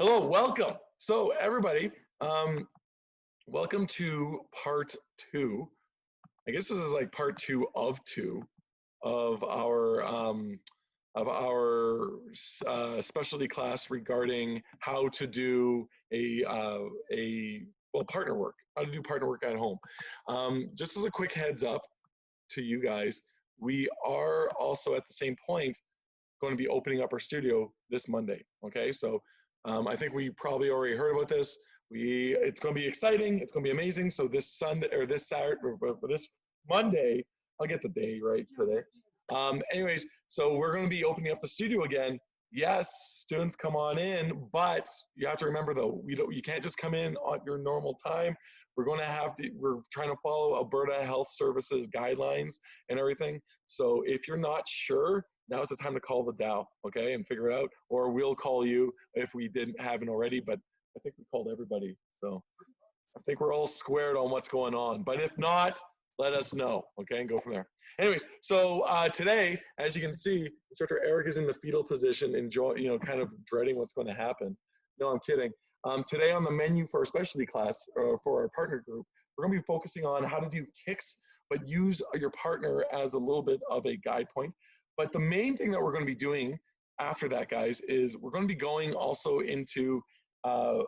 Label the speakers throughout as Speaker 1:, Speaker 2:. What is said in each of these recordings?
Speaker 1: Hello, welcome. So everybody, welcome to part two. I guess this is like part two of our specialty class regarding how to do partner work, how to do partner work at home. Just as a quick heads up to you guys, we are also at the same point going to be opening up our studio this Monday. Okay, so I think we probably already heard about this. It's going to be exciting. It's going to be amazing. So this Sunday or this Saturday or this Monday, I'll get the day right today. Anyways, so we're going to be opening up the studio again. Yes, students come on in, but you have to remember though, you can't just come in on your normal time. We're trying to follow Alberta Health Services guidelines and everything. So if you're not sure, now's the time to call the Dow, okay, and figure it out. Or we'll call you if we haven't already, but I think we called everybody. So I think we're all squared on what's going on. But if not, let us know, okay, and go from there. Anyways, so today, as you can see, Instructor Eric is in the fetal position, kind of dreading what's going to happen. No, I'm kidding. Today on the menu for our specialty class, for our partner group, we're going to be focusing on how to do kicks, but use your partner as a little bit of a guide point. But the main thing that we're going to be doing after that, guys, is we're going to be going also into a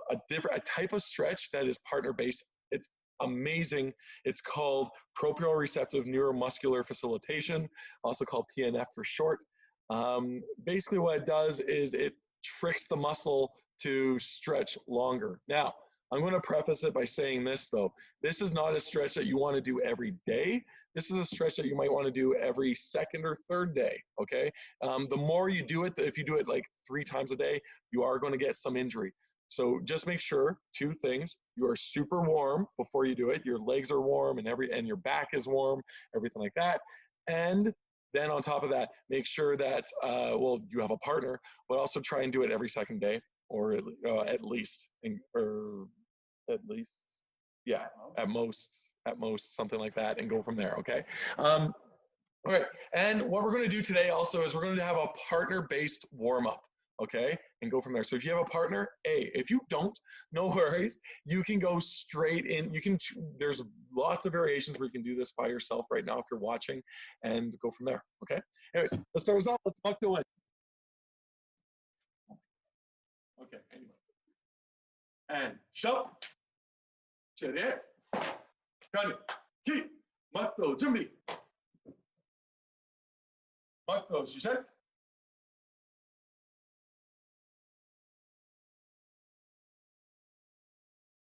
Speaker 1: type of stretch that is partner based. It's amazing. It's called proprioceptive neuromuscular facilitation, also called PNF for short. Basically what it does is it tricks the muscle to stretch longer. Now, I'm going to preface it by saying this though. This is not a stretch that you want to do every day. This is a stretch that you might want to do every second or third day, okay? The more you do it, if you do it like 3 times a day, you are going to get some injury. So just make sure, 2 things, you are super warm before you do it. Your legs are warm and your back is warm, everything like that. And then on top of that, make sure that, you have a partner, but also try and do it every second day, or at least, yeah, at most, something like that, and go from there, okay? All right, and what we're gonna do today also is we're gonna have a partner-based warm-up, okay? And go from there. So if you have a partner, if you don't, no worries. You can go straight in. There's lots of variations where you can do this by yourself right now if you're watching, and go from there, okay? Anyways, let's start us off. Let's buck to it. Okay, anyway. And shove. Cheerio. Got it. Keep. Matto, 준비. Matto, 시작.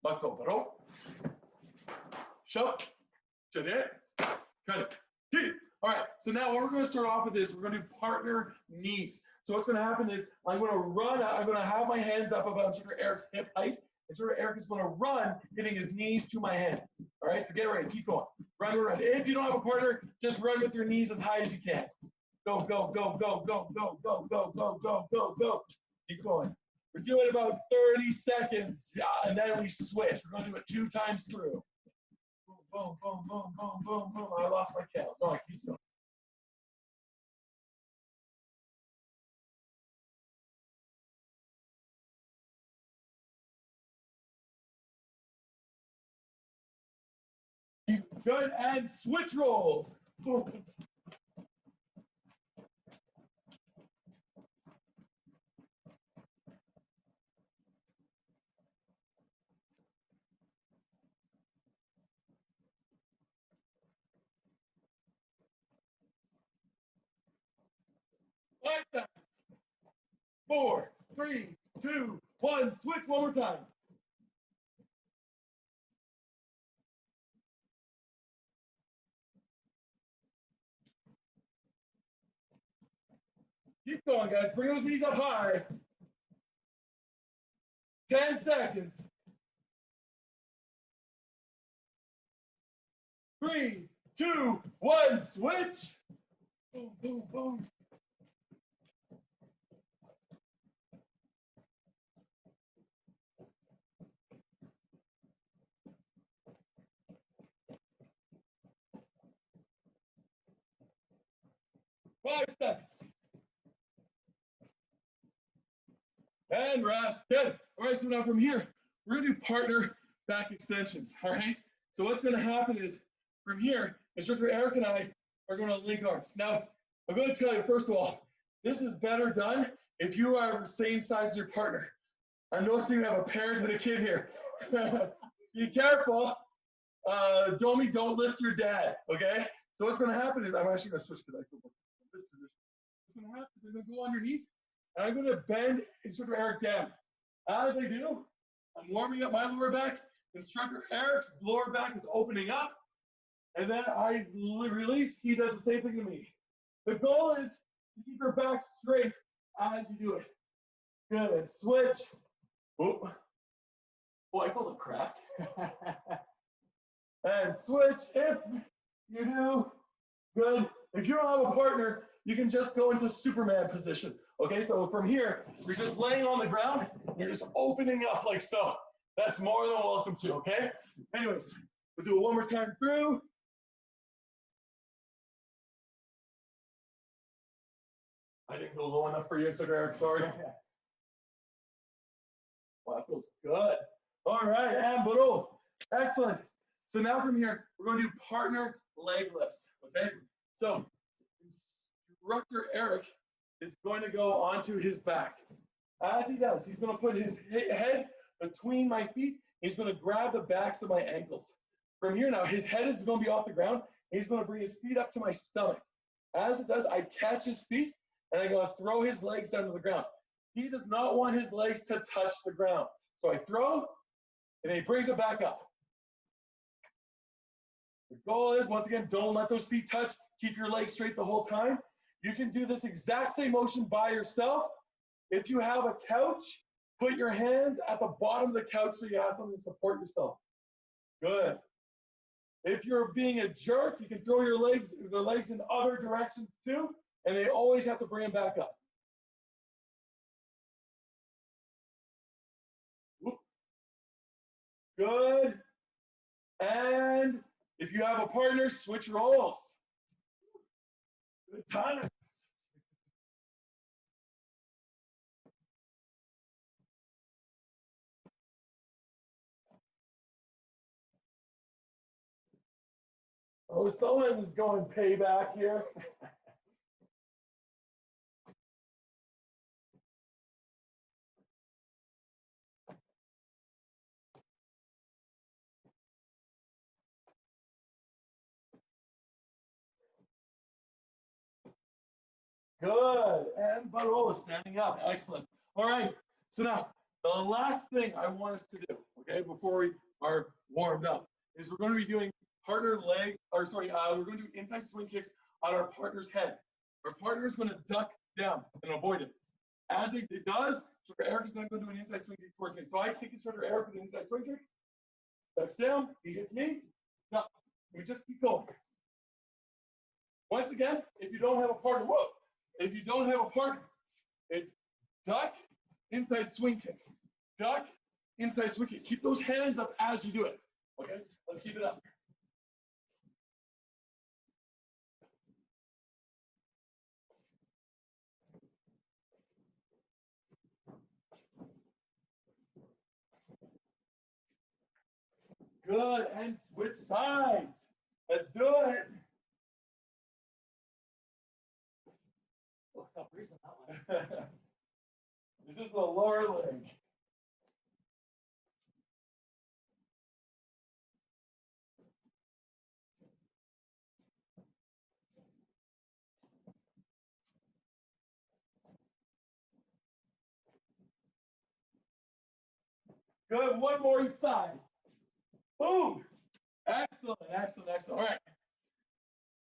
Speaker 1: Matto, 바로. Shove. Cheerio. Got it. Keep. All right, so now what we're going to start off with is we're going to do partner knees. So what's going to happen is I'm going to run, I'm going to have my hands up above Instructor Eric's hip height. Instructor Eric is going to run, hitting his knees to my hands. All right, so get ready, keep going. Run, run, run. If you don't have a partner, just run with your knees as high as you can. Go, go, go, go, go, go, go, go, go, go, go, go. Keep going. We're doing about 30 seconds, and then we switch. We're going to do it 2 times through. Boom, boom, boom, boom, boom, boom. I lost my count. No, I keep going. Good, and switch rolls. Boom. 5 seconds. 4, 3, 2, 1. Switch one more time. Keep going, guys. Bring those knees up high. 10 seconds. 3, 2, 1. Switch. Boom, boom, boom. Five seconds. and rest. Good. All right, so now from here, we're gonna do partner back extensions, all right? So what's gonna happen is, from here, instructor Eric and I are gonna link arms. Now, I'm gonna tell you, first of all, this is better done if you are the same size as your partner. I'm noticing you have a parent and a kid here. Be careful. Domi, don't lift your dad, okay? So what's gonna happen is, I'm actually gonna switch to this position. What's gonna happen is I'm gonna go underneath, and I'm gonna bend instructor Eric down. As I do, I'm warming up my lower back. Instructor Eric's lower back is opening up, and then I release. He does the same thing to me. The goal is to keep your back straight as you do it. Good, and switch. Oh, I felt a crack. And switch if you do. Good. If you don't have a partner, you can just go into Superman position. Okay, so from here, you're just laying on the ground, you're just opening up like so. That's more than welcome to, okay? Anyways, we'll do it one more time through. I didn't go low enough for you, Instructor Eric, sorry. Wow, that feels good. All right, and Baro. Excellent. So now from here, we're going to do partner leg lifts, okay? So instructor Eric is going to go onto his back. As he does, he's going to put his head between my feet. He's going to grab the backs of my ankles. From here now, his head is going to be off the ground. He's going to bring his feet up to my stomach. As it does, I catch his feet, and I'm going to throw his legs down to the ground. He does not want his legs to touch the ground. So I throw, and then he brings it back up. The goal is, once again, don't let those feet touch. Keep your legs straight the whole time. You can do this exact same motion by yourself. If you have a couch, put your hands at the bottom of the couch so you have something to support yourself. Good. If you're being a jerk, you can throw your legs in other directions too, and they always have to bring them back up. Whoop. Good. And if you have a partner, switch roles. Good times. Oh, someone is going payback here. Good, and Baro standing up, excellent. All right, so now the last thing I want us to do, okay, before we are warmed up, is we're going to be doing partner leg, or sorry, we're going to do inside swing kicks on our partner's head. Our partner is going to duck down and avoid it. As it does, Instructor Eric is not going to do an inside swing kick towards me. So I kick Instructor Eric with an inside swing kick, ducks down, he hits me, duck. We just keep going. Once again, if you don't have a partner, whoa. If you don't have a partner, it's duck, inside swing kick. Duck, inside swing kick. Keep those hands up as you do it. Okay, let's keep it up. Good, and switch sides. Let's do it. Oh, stop breathing that one. This is the lower leg. Good, one more each side. Boom. Excellent, excellent, excellent. All right.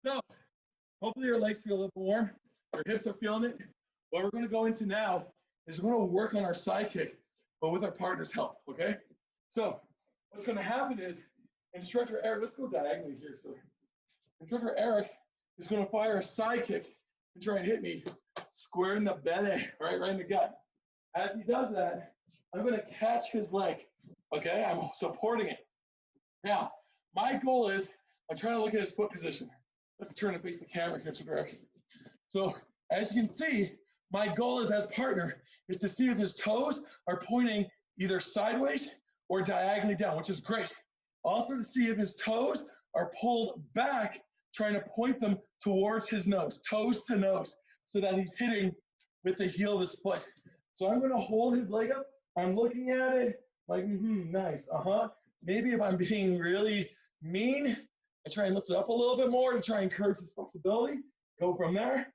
Speaker 1: So, hopefully your legs feel a little warm. Your hips are feeling it. What we're going to go into now is we're going to work on our side kick, but with our partner's help, okay? So, what's going to happen is Instructor Eric, let's go diagonally here. So, Instructor Eric is going to fire a side kick and try and hit me square in the belly, right in the gut. As he does that, I'm going to catch his leg, okay? I'm supporting it. Now, my goal is, I'm trying to look at his foot position. Let's turn and face the camera here, Instructor Eric. So, as you can see, my goal is, as partner, is to see if his toes are pointing either sideways or diagonally down, which is great. Also to see if his toes are pulled back, trying to point them towards his nose, toes to nose, so that he's hitting with the heel of his foot. So I'm gonna hold his leg up. I'm looking at it like, nice, Maybe if I'm being really mean, I try and lift it up a little bit more to try and encourage his flexibility. Go from there.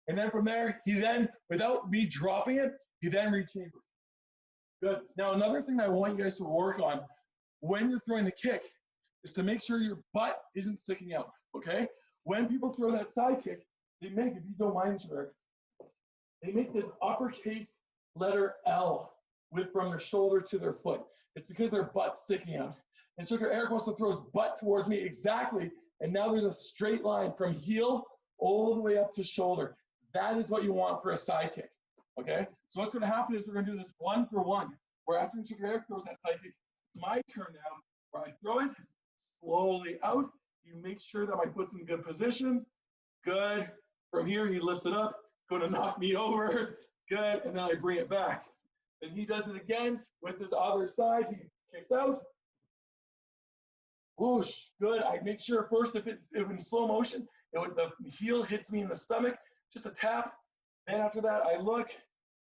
Speaker 1: And then from there, he then, without me dropping it, he then rechambers. Good. Now, another thing I want you guys to work on when you're throwing the kick is to make sure your butt isn't sticking out, okay? When people throw that side kick, they make, if you don't mind, Eric, they make this uppercase letter L from their shoulder to their foot. It's because their butt's sticking out. Instructor Eric wants to throw his butt towards me exactly, and now there's a straight line from heel all the way up to shoulder. That is what you want for a side kick, okay? So what's gonna happen is we're gonna do this 1 for 1, where after Instructor Eric throws that side kick, it's my turn now, where I throw it slowly out. You make sure that my foot's in good position. Good. From here, he lifts it up, gonna knock me over. Good, and then I bring it back. Then he does it again with his other side. He kicks out. Whoosh, good. I make sure first if in slow motion, the heel hits me in the stomach, just a tap. Then after that, I look,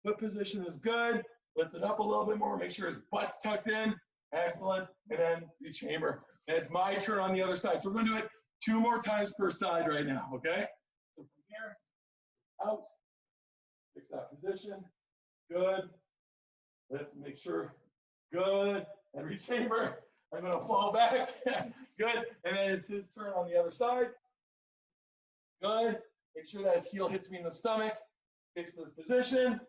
Speaker 1: foot position is good. Lift it up a little bit more, make sure his butt's tucked in. Excellent, and then rechamber. And it's my turn on the other side. So we're gonna do it 2 more times per side right now, okay? So from here, out, fix that position, good. Lift, make sure, good, and rechamber. I'm gonna fall back, good. And then it's his turn on the other side. Good, make sure that his heel hits me in the stomach. Fix this position,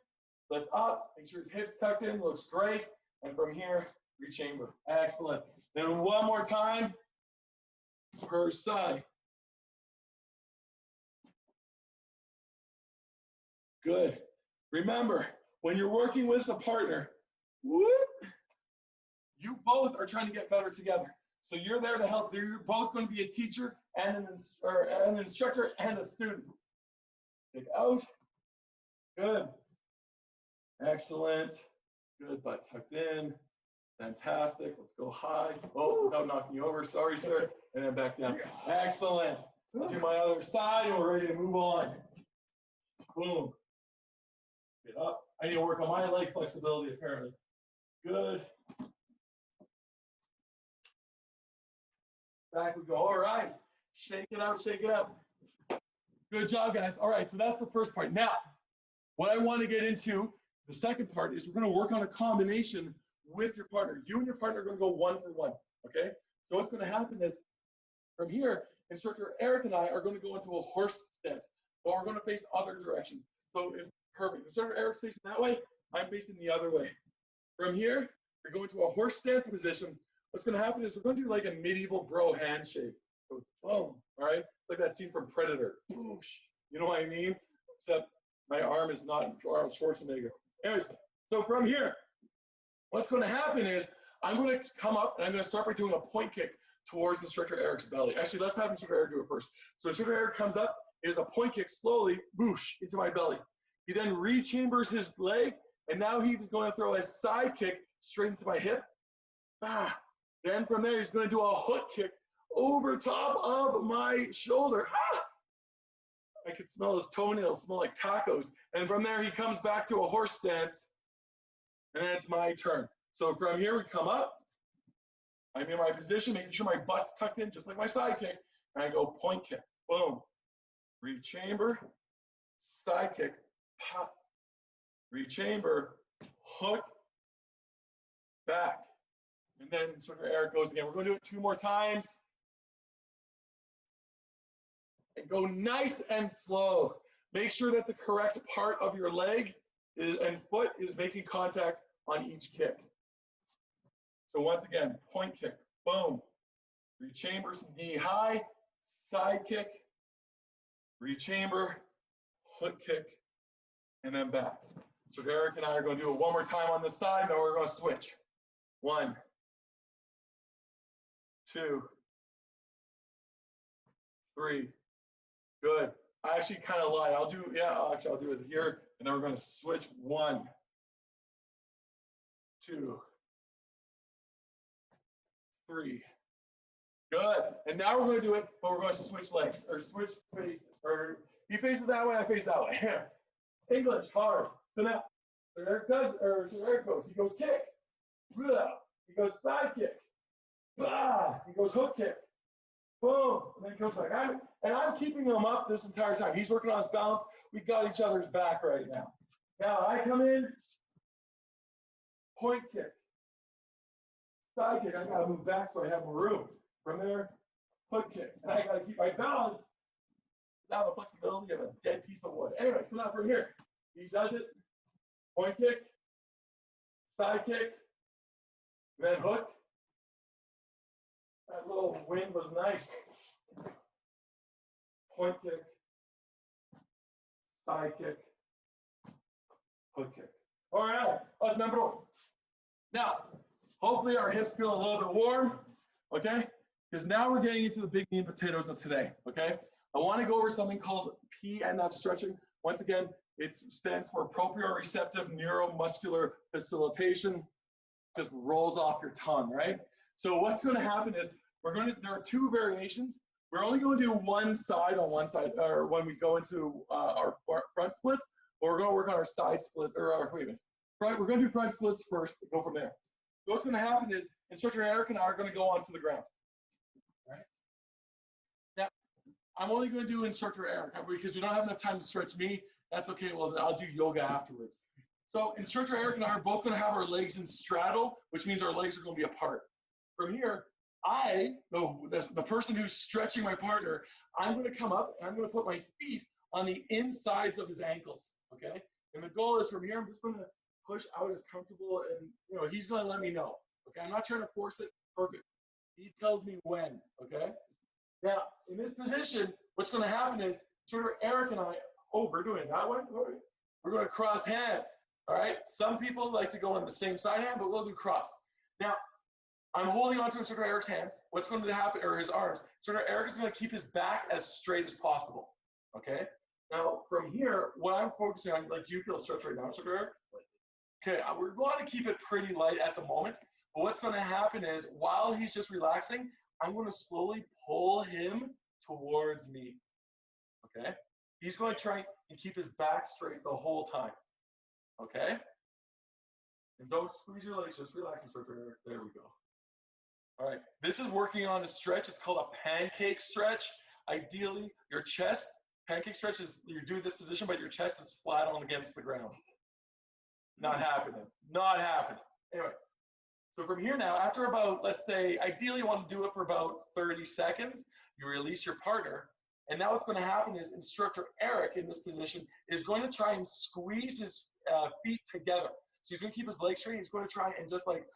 Speaker 1: lift up, make sure his hips tucked in, looks great. And from here, rechamber, excellent. Then one more time per side. Good. Remember, when you're working with a partner, whoop, you both are trying to get better together. So you're there to help. You're both going to be a teacher and an instructor and a student. Kick out. Good. Excellent. Good. Butt tucked in. Fantastic. Let's go high. Oh, without knocking you over. Sorry, sir. And then back down. Excellent. I'll do my other side and we're ready to move on. Boom. Get up. I need to work on my leg flexibility apparently. Good. Back we go. All right. Shake it out, shake it out. Good job, guys. All right, so that's the first part. Now, what I want to get into, the second part, is we're going to work on a combination with your partner. You and your partner are going to go 1 for 1, okay? So what's going to happen is, from here, Instructor Eric and I are going to go into a horse stance, but we're going to face other directions. So, perfect. Instructor Eric's facing that way, I'm facing the other way. From here, you're going to a horse stance position. What's going to happen is we're going to do like a medieval bro handshake. So it's boom, all right? It's like that scene from Predator. Boosh. You know what I mean? Except my arm is not Arnold Schwarzenegger. Anyways, so from here, what's going to happen is I'm going to come up and I'm going to start by doing a point kick towards Instructor Eric's belly. Actually, let's have Instructor Eric do it first. So Instructor Eric comes up, is a point kick slowly, boosh, into my belly. He then rechambers his leg, and now he's going to throw a side kick straight into my hip. Ah. Then from there, he's going to do a hook kick over top of my shoulder. Ah! I could smell his toenails, smell like tacos. And from there, he comes back to a horse stance, and then it's my turn. So from here, we come up. I'm in my position, making sure my butt's tucked in, just like my side kick. And I go point kick, boom. Rechamber, side kick, pop. Rechamber, hook, back. And then Instructor Eric goes again. We're going to do it 2 more times. And go nice and slow. Make sure that the correct part of your leg and foot is making contact on each kick. So once again, point kick, boom. Rechamber, knee high, side kick, rechamber, hook kick, and then back. So Eric and I are going to do it 1 more time on this side, then we're going to switch. 1, 2, 3. Good. I actually kind of lied. I'll do it here, and then we're going to switch. 1, 2, 3. Good. And now we're going to do it, but we're going to switch legs or switch face. Or he faces that way, I face that way. English, hard. So now, so Eric does, or so Eric goes. He goes kick. He goes side kick. He goes hook kick. Boom. And then he comes back. I'm keeping him up this entire time. He's working on his balance. We got each other's back right now. Now I come in, point kick. Side kick. I got to move back so I have more room. From there, hook kick. And I got to keep my balance without the flexibility of a dead piece of wood. Anyway, so now from here, he does it. Point kick, side kick, then hook. That little wind was nice. Point kick, side kick, hook kick. All right, let's number one. Now, hopefully our hips feel a little bit warm, okay? Because now we're getting into the big meat and potatoes of today, okay? I want to go over something called PNF stretching. Once again, it stands for proprioceptive neuromuscular facilitation. Just rolls off your tongue, right? So what's going to happen is there are two variations. We're only going to do one side on one side, or when we go into our front splits, or we're going to work on our side split, or wait a minute. We're going to do front splits first, go from there. So what's going to happen is instructor Eric and I are going to go onto the ground. Right? Now, I'm only going to do instructor Eric because we don't have enough time to stretch me. That's okay. Well, I'll do yoga afterwards. So instructor Eric and I are both going to have our legs in straddle, which means our legs are going to be apart. From here, the person who's stretching my partner, I'm going to come up and I'm going to put my feet on the insides of his ankles. Okay. And the goal is from here, I'm just going to push out as comfortable, and he's going to let me know. Okay. I'm not trying to force it. Perfect. He tells me when. Okay. Now, in this position, what's going to happen is Eric and I, we're doing it that way. We're going to cross hands. All right. Some people like to go on the same side hand, but we'll do cross. Now, I'm holding on to instructor Eric's hands. What's going to happen, or his arms? Instructor Eric is going to keep his back as straight as possible. Okay. Now, from here, what I'm focusing on, like, do you feel stretched right now, instructor Eric? Okay. We're going to keep it pretty light at the moment. But what's going to happen is, while he's just relaxing, I'm going to slowly pull him towards me. Okay. He's going to try and keep his back straight the whole time. Okay. And don't squeeze your legs, just relax, instructor Eric. There we go. All right, this is working on a stretch. It's called a pancake stretch. Ideally, your chest, pancake stretch is, you do this position, but your chest is flat on against the ground. Not happening, not happening. Anyways, so from here now, after about, let's say, ideally you want to do it for about 30 seconds, you release your partner. And now what's going to happen is instructor Eric in this position is going to try and squeeze his feet together. So he's going to keep his legs straight. He's going to try and just like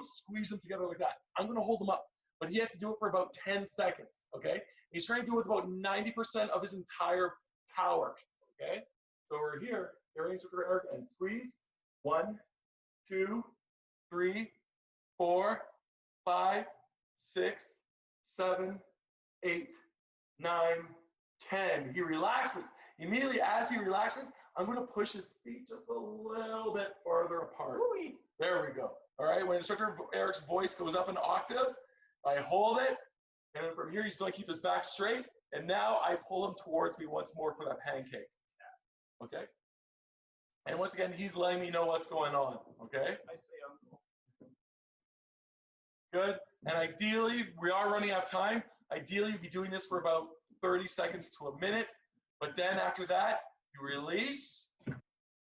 Speaker 1: squeeze them together like that. I'm going to hold him up, but he has to do it for about 10 seconds, okay? He's trying to do it with about 90% of his entire power, okay? So we're here, instructor Eric, and squeeze. 1, 2, 3, 4, 5, 6, 7, 8, 9, 10. He relaxes. Immediately as he relaxes, I'm going to push his feet just a little bit farther apart. There we go. All right, when instructor Eric's voice goes up an octave, I hold it, and then from here he's going to keep his back straight, and now I pull him towards me once more for that pancake. Okay? And once again, he's letting me know what's going on. Okay? I say good. And ideally, we are running out of time. Ideally, you'd be doing this for about 30 seconds to a minute, but then after that, you release,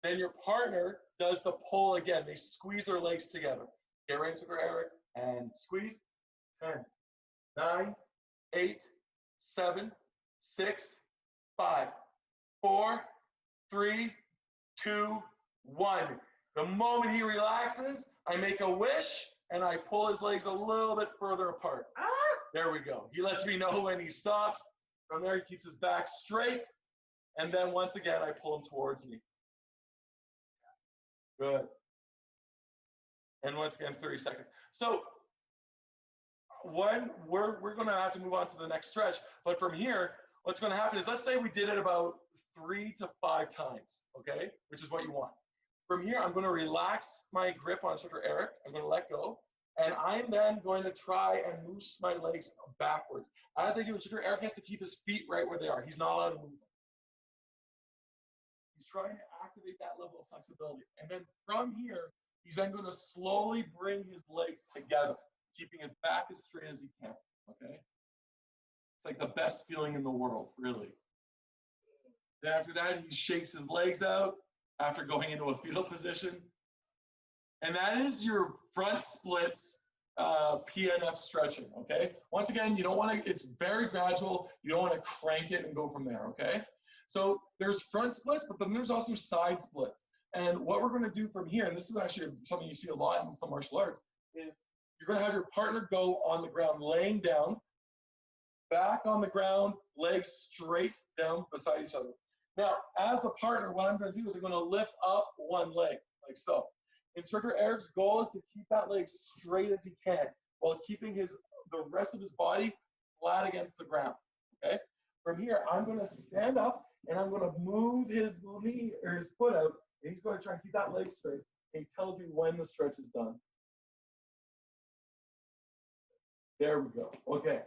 Speaker 1: then your partner does the pull again. They squeeze their legs together. Get ready, instructor Eric, and squeeze. 10, 9, 8, 7, 6, 5, 4, 3, 2, 1. The moment he relaxes, I make a wish, and I pull his legs a little bit further apart. There we go. He lets me know when he stops. From there, he keeps his back straight. And then once again, I pull him towards me. Good. And once again, 30 seconds. So when we're going to have to move on to the next stretch. But from here, what's going to happen is, let's say we did it about 3 to 5 times, okay? Which is what you want. From here, I'm going to relax my grip on Instructor Eric. I'm going to let go. And I'm then going to try and move my legs backwards. As I do, Instructor Eric has to keep his feet right where they are. He's not allowed to move them. He's trying to activate that level of flexibility. And then from here, he's then going to slowly bring his legs together, keeping his back as straight as he can, okay? It's like the best feeling in the world, really. Then after that, he shakes his legs out after going into a fetal position. And that is your front splits PNF stretching, okay? Once again, you don't want to, it's very gradual. You don't want to crank it and go from there, okay? So there's front splits, but then there's also side splits. And what we're going to do from here, and this is actually something you see a lot in some martial arts, is you're going to have your partner go on the ground, laying down, back on the ground, legs straight down beside each other. Now, as the partner, what I'm going to do is I'm going to lift up one leg, like so. Instructor Eric's goal is to keep that leg straight as he can, while keeping the rest of his body flat against the ground, okay? From here, I'm going to stand up, and I'm going to move his knee or his foot out, and he's going to try and keep that leg straight, and he tells me when the stretch is done. There we go, okay.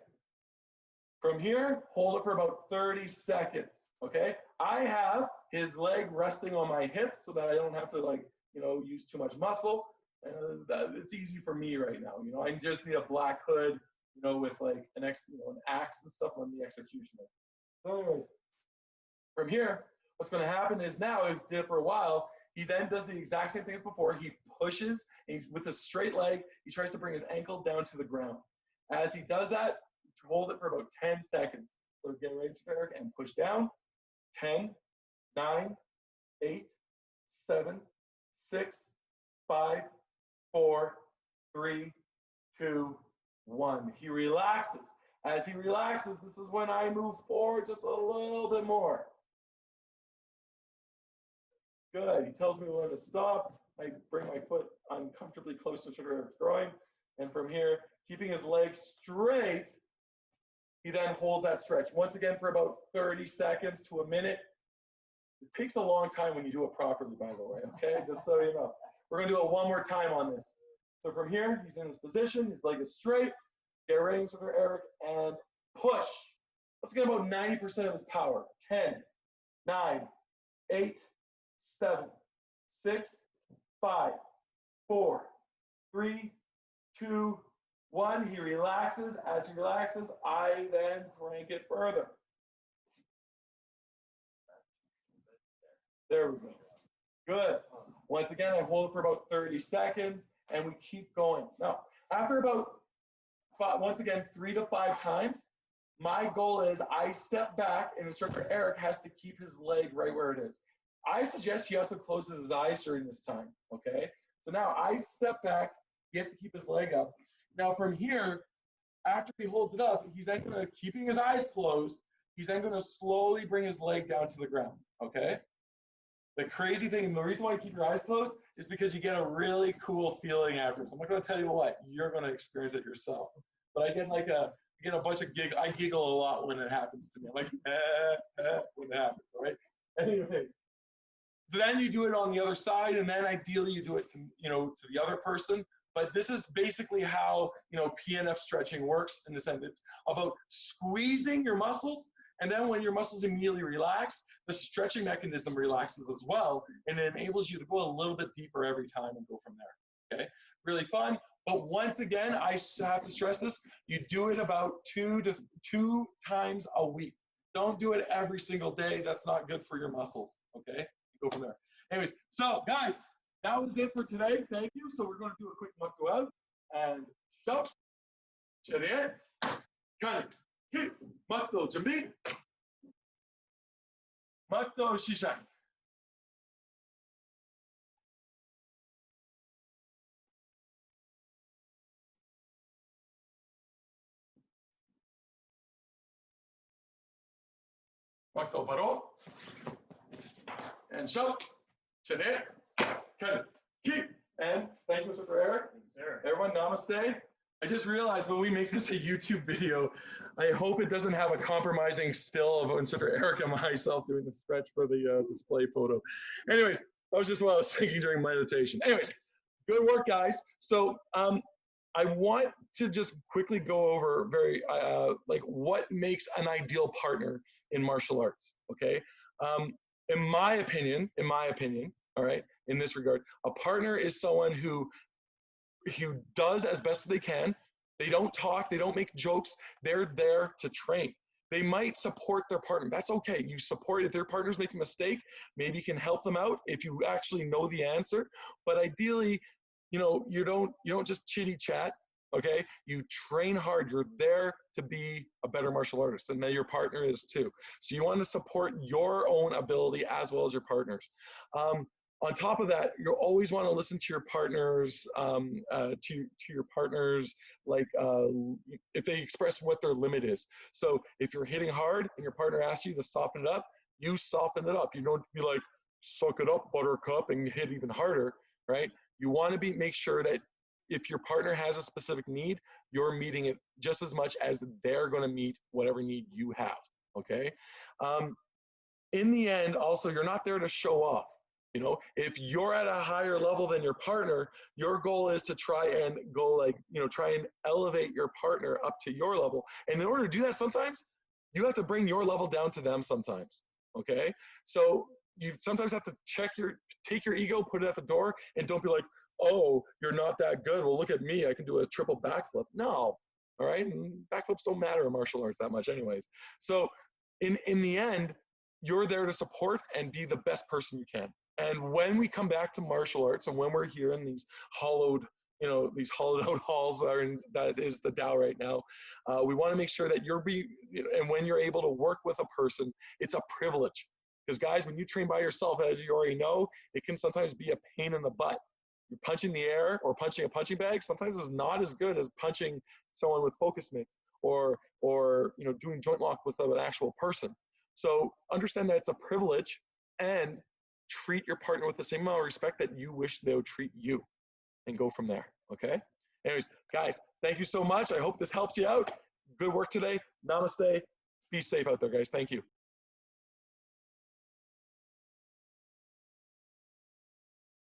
Speaker 1: From here, hold it for about 30 seconds, okay? I have his leg resting on my hip so that I don't have to, like, you know, use too much muscle. And it's easy for me right now, you know. I just need a black hood, you know, with like an axe and stuff on the executioner. So anyways, from here, what's going to happen is now, if he did it for a while, he then does the exact same thing as before. He pushes, and with a straight leg, he tries to bring his ankle down to the ground. As he does that, hold it for about 10 seconds. So get ready to Eric and push down. 10, 9, 8, 7, 6, 5, 4, 3, 2, 1. He relaxes. As he relaxes, this is when I move forward just a little bit more. Good. He tells me when to stop. I bring my foot uncomfortably close to Eric's groin. And from here, keeping his legs straight, he then holds that stretch. Once again, for about 30 seconds to a minute. It takes a long time when you do it properly, by the way, okay? Just so you know. We're going to do it one more time on this. So from here, he's in his position. His leg is straight. Get ready for Eric and push. Let's get about 90% of his power. 10, 9, 8, 7, 6, 5, 4, 3, 2, 1. He relaxes. As he relaxes, I then crank it further. There we go. Good. Once again, I hold it for about 30 seconds, and we keep going. Now, after about, once again, 3 to 5 times, my goal is I step back, and Instructor Eric has to keep his leg right where it is. I suggest he also closes his eyes during this time, okay? So now I step back. He has to keep his leg up. Now from here, after he holds it up, he's then going to, keeping his eyes closed, he's then going to slowly bring his leg down to the ground, okay? The crazy thing, and the reason why you keep your eyes closed is because you get a really cool feeling after. So I'm not going to tell you what, you're going to experience it yourself. But I get like a bunch of giggle. I giggle a lot when it happens to me. I'm like, when it happens, all right? Anyway, then you do it on the other side, and then ideally you do it to, you know, to the other person. But this is basically how, you know, PNF stretching works in the sense it's about squeezing your muscles. And then when your muscles immediately relax, the stretching mechanism relaxes as well, and it enables you to go a little bit deeper every time and go from there, okay? Really fun, but once again, I have to stress this, you do it about 2 times a week. Don't do it every single day. That's not good for your muscles, okay? Go from there. Anyways, so guys, that was it for today. Thank you. So we're going to do a quick makto out and shove, chariot, cut it. Hit, makto, 준비, makto, 시작. 막도 바로, and shove, chariot, cut it, kick, and thank you, Mr. Eric.
Speaker 2: Thanks, sir.
Speaker 1: Everyone, namaste. I just realized when we make this a YouTube video, I hope it doesn't have a compromising still of Instructor Eric and myself doing the stretch for the display photo. Anyways, That was just what I was thinking during meditation. Anyways, good work, guys. So I want to just quickly go over like what makes an ideal partner in martial arts. Okay, um, in my opinion, all right, in this regard, a partner is someone who does as best as they can. They don't talk, they don't make jokes. They're there to train. They might support their partner. That's okay. You support if their partner's making a mistake, maybe you can help them out if you actually know the answer. But ideally, you don't just chitty chat. Okay, you train hard. You're there to be a better martial artist, and then your partner is too. So you want to support your own ability as well as your partner's. On top of that, you'll always want to listen to your partners, to your partners, like if they express what their limit is. So if you're hitting hard and your partner asks you to soften it up, you soften it up. You don't be like, suck it up, buttercup, and hit even harder, right? You want to make sure that if your partner has a specific need, you're meeting it just as much as they're going to meet whatever need you have, okay? In the end, also, you're not there to show off. If you're at a higher level than your partner, your goal is to try and try and elevate your partner up to your level. And in order to do that, sometimes you have to bring your level down to them sometimes, okay? So you sometimes have to take your ego, put it at the door, and don't be like, oh, you're not that good. Well, look at me. I can do a triple backflip. No, all right? And backflips don't matter in martial arts that much anyways. So in the end, you're there to support and be the best person you can. And when we come back to martial arts and when we're here in these hollowed out halls that is the Tao right now, we want to make sure that and when you're able to work with a person, it's a privilege. Because guys, when you train by yourself, as you already know, it can sometimes be a pain in the butt. You're punching the air or punching a punching bag sometimes is not as good as punching someone with focus mitts or doing joint lock with an actual person. So understand that it's a privilege, and treat your partner with the same amount of respect that you wish they would treat you, and go from there, okay? Anyways, guys, thank you so much. I hope this helps you out. Good work today. Namaste. Be safe out there, guys. Thank you.